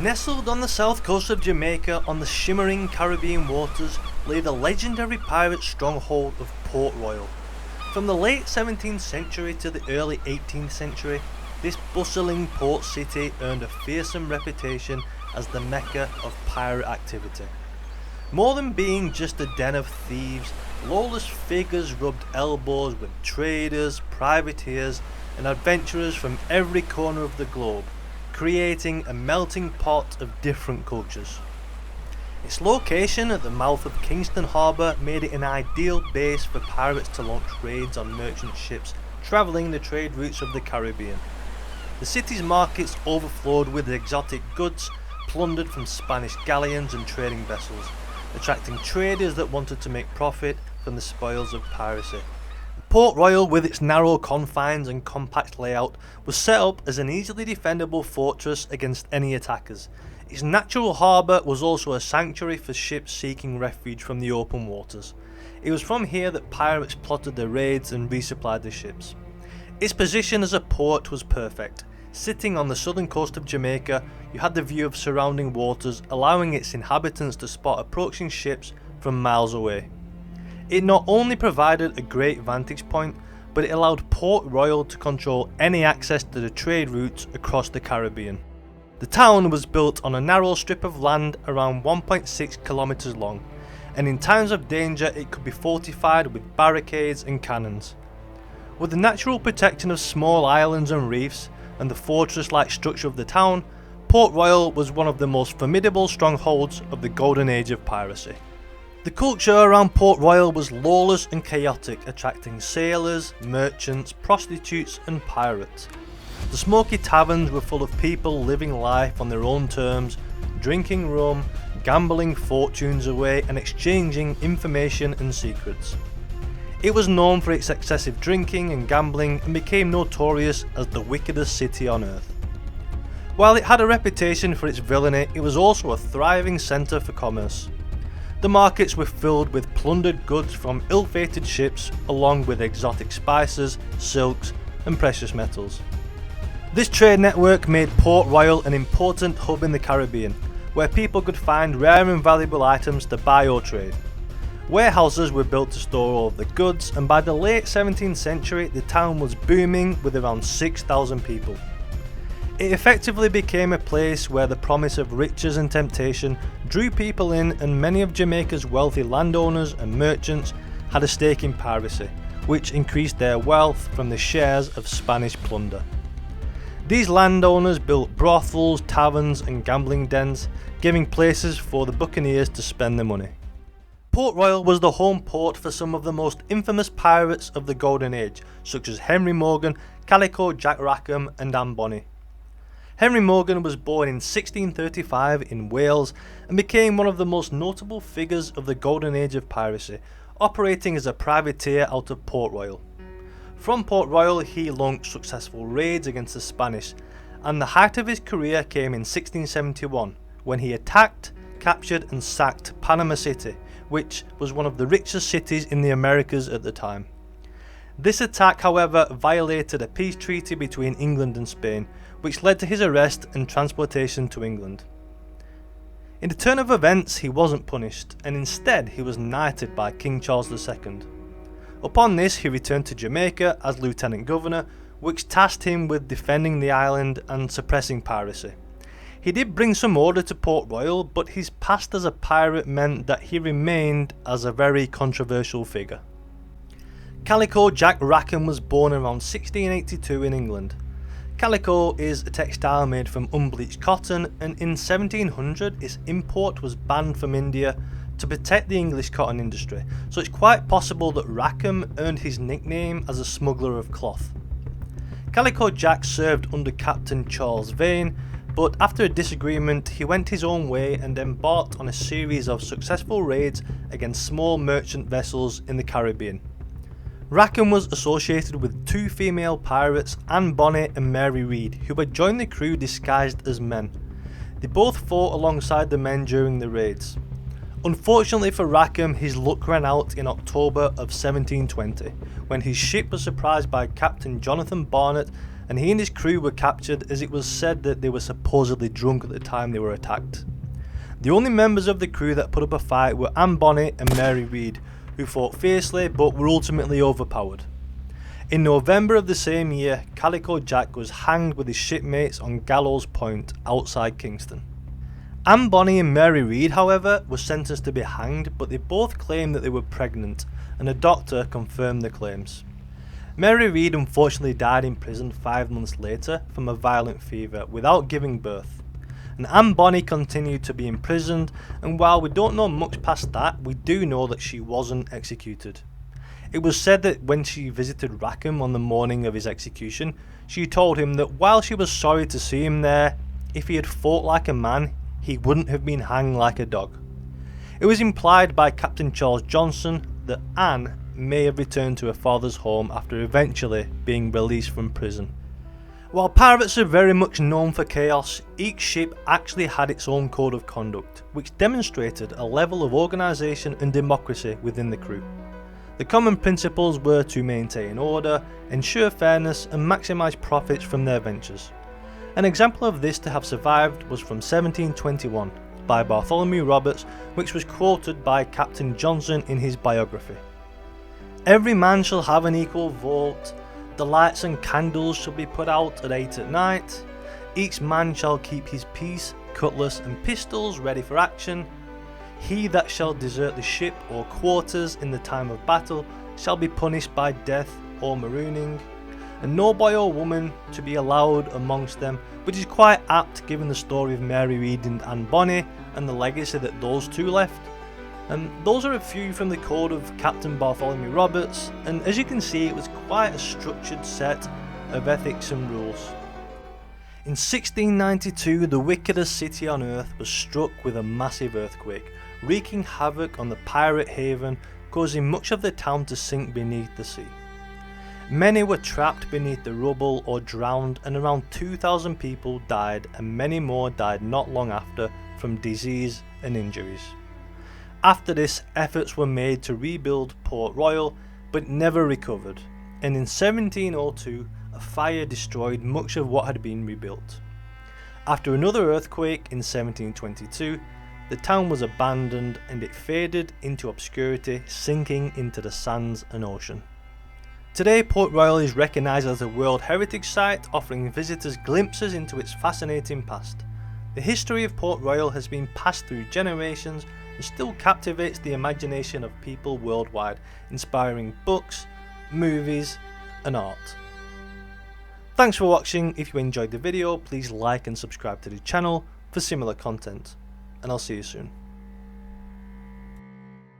Nestled on the south coast of Jamaica on the shimmering Caribbean waters lay the legendary pirate stronghold of Port Royal. From the late 17th century to the early 18th century, this bustling port city earned a fearsome reputation as the mecca of pirate activity. More than being just a den of thieves, lawless figures rubbed elbows with traders, privateers and adventurers from every corner of the globe, creating a melting pot of different cultures. Its location at the mouth of Kingston Harbour made it an ideal base for pirates to launch raids on merchant ships travelling the trade routes of the Caribbean. The city's markets overflowed with exotic goods plundered from Spanish galleons and trading vessels, attracting traders that wanted to make profit from the spoils of piracy. Port Royal, with its narrow confines and compact layout, was set up as an easily defendable fortress against any attackers. Its natural harbour was also a sanctuary for ships seeking refuge from the open waters. It was from here that pirates plotted their raids and resupplied the ships. Its position as a port was perfect. Sitting on the southern coast of Jamaica, you had the view of surrounding waters, allowing its inhabitants to spot approaching ships from miles away. It not only provided a great vantage point, but it allowed Port Royal to control any access to the trade routes across the Caribbean. The town was built on a narrow strip of land around 1.6 kilometres long, and in times of danger it could be fortified with barricades and cannons. With the natural protection of small islands and reefs, and the fortress-like structure of the town, Port Royal was one of the most formidable strongholds of the golden age of piracy. The culture around Port Royal was lawless and chaotic, attracting sailors, merchants, prostitutes and pirates. The smoky taverns were full of people living life on their own terms, drinking rum, gambling fortunes away and exchanging information and secrets. It was known for its excessive drinking and gambling and became notorious as the wickedest city on earth. While it had a reputation for its villainy, it was also a thriving centre for commerce. The markets were filled with plundered goods from ill-fated ships, along with exotic spices, silks and precious metals. This trade network made Port Royal an important hub in the Caribbean, where people could find rare and valuable items to buy or trade. Warehouses were built to store all of the goods, and by the late 17th century the town was booming with around 6,000 people. It effectively became a place where the promise of riches and temptation drew people in, and many of Jamaica's wealthy landowners and merchants had a stake in piracy, which increased their wealth from the shares of Spanish plunder. These landowners built brothels, taverns and gambling dens, giving places for the buccaneers to spend their money. Port Royal was the home port for some of the most infamous pirates of the Golden Age, such as Henry Morgan, Calico, Jack Rackham and Bonny. Henry Morgan was born in 1635 in Wales and became one of the most notable figures of the Golden Age of piracy, operating as a privateer out of Port Royal. From Port Royal he launched successful raids against the Spanish, and the height of his career came in 1671 when he attacked, captured and sacked Panama City, which was one of the richest cities in the Americas at the time. This attack, however, violated a peace treaty between England and Spain, which led to his arrest and transportation to England. In the turn of events, he wasn't punished, and instead he was knighted by King Charles II. Upon this, he returned to Jamaica as Lieutenant Governor, which tasked him with defending the island and suppressing piracy. He did bring some order to Port Royal, but his past as a pirate meant that he remained as a very controversial figure. Calico Jack Rackham was born around 1682 in England. Calico is a textile made from unbleached cotton, and in 1700 its import was banned from India to protect the English cotton industry, so it's quite possible that Rackham earned his nickname as a smuggler of cloth. Calico Jack served under Captain Charles Vane, but after a disagreement he went his own way and embarked on a series of successful raids against small merchant vessels in the Caribbean. Rackham was associated with two female pirates, Bonny and Mary Read, who had joined the crew disguised as men. They both fought alongside the men during the raids. Unfortunately for Rackham, his luck ran out in October of 1720, when his ship was surprised by Captain Jonathan Barnett and he and his crew were captured as it was said that they were supposedly drunk at the time they were attacked. The only members of the crew that put up a fight were Bonny and Mary Read, who fought fiercely but were ultimately overpowered. In November of the same year, Calico Jack was hanged with his shipmates on Gallows Point outside Kingston. Bonny and Mary Read, however, were sentenced to be hanged, but they both claimed that they were pregnant, and a doctor confirmed the claims. Mary Read unfortunately died in prison 5 months later from a violent fever without giving birth. And Bonny continued to be imprisoned, and while we don't know much past that, we do know that she wasn't executed. It was said that when she visited Rackham on the morning of his execution, she told him that while she was sorry to see him there, if he had fought like a man, he wouldn't have been hanged like a dog. It was implied by Captain Charles Johnson that Anne may have returned to her father's home after eventually being released from prison. While pirates are very much known for chaos, each ship actually had its own code of conduct, which demonstrated a level of organisation and democracy within the crew. The common principles were to maintain order, ensure fairness and maximise profits from their ventures. An example of this to have survived was from 1721 by Bartholomew Roberts, which was quoted by Captain Johnson in his biography. "Every man shall have an equal vote. The lights and candles shall be put out at 8 at night. Each man shall keep his piece, cutlass and pistols ready for action. He that shall desert the ship or quarters in the time of battle shall be punished by death or marooning. And no boy or woman to be allowed amongst them," which is quite apt given the story of Mary Read and Bonny and the legacy that those two left. And those are a few from the code of Captain Bartholomew Roberts, and as you can see, it was quite a structured set of ethics and rules. In 1692, the wickedest city on earth was struck with a massive earthquake, wreaking havoc on the pirate haven, causing much of the town to sink beneath the sea. Many were trapped beneath the rubble or drowned, and around 2,000 people died, and many more died not long after from disease and injuries. After this, efforts were made to rebuild Port Royal, but never recovered, and in 1702 a fire destroyed much of what had been rebuilt. After another earthquake in 1722, the town was abandoned and it faded into obscurity, sinking into the sands and ocean. Today, Port Royal is recognised as a World Heritage Site, offering visitors glimpses into its fascinating past. The history of Port Royal has been passed through generations and still captivates the imagination of people worldwide, inspiring books, movies and art. Thanks for watching. If you enjoyed the video, please like and subscribe to the channel for similar content, and I'll see you soon.